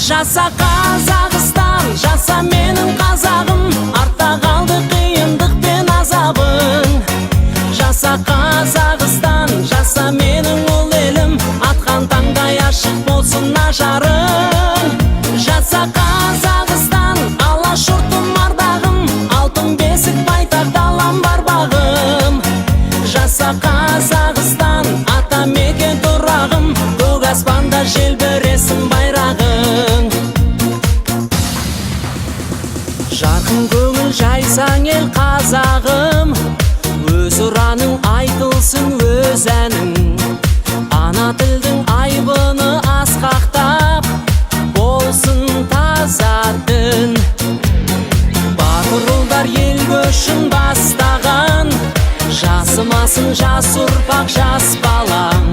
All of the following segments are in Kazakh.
Жаса Қазақстан, жаса менің қазағым, артта қалды қиындық пен азабың. Жаса Қазақстан, жаса менің ұл елім, атқан таңдай ашық болсын ажарың. Жаса Қазақстан, алашұртым ардағым, алтын бесік байтақ далам бар бағым. Жаса Қазақстан, ата мекен тұрағым, көк аспанда желбіресін байрағың. Жарқын көңіл жайсаң ел қазағым, өз ұраның айтылсын өз әнің. Ана тілдің айбыны асқақтап, болсын таза дін. Батыр ұлдар ел көшін бастаған, жасымасын жас ұрпақ жас балаң.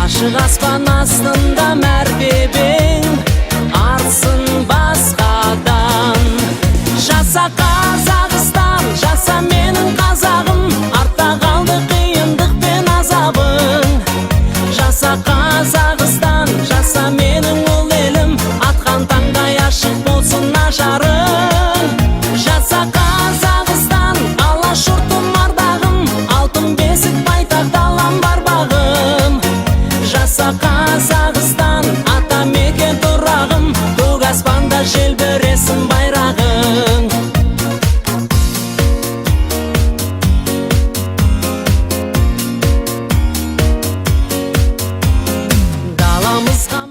Ашық аспан астында мәртебең артсын басқадан. Жаса Қазақстан, жаса менің қазағым, артта қалды қиындық пен азабың. Жаса Қазақстан, жаса менің ұл елім, атқан таңдай ашық болсын ажарың. Жаса Қазақстан, алашұртым ардағым, алтын бесік байтақ далам бар бағым. Жаса Қазақстан, ата мекен тұрағым, көк аспанда желбіресін байрағың. Даламызға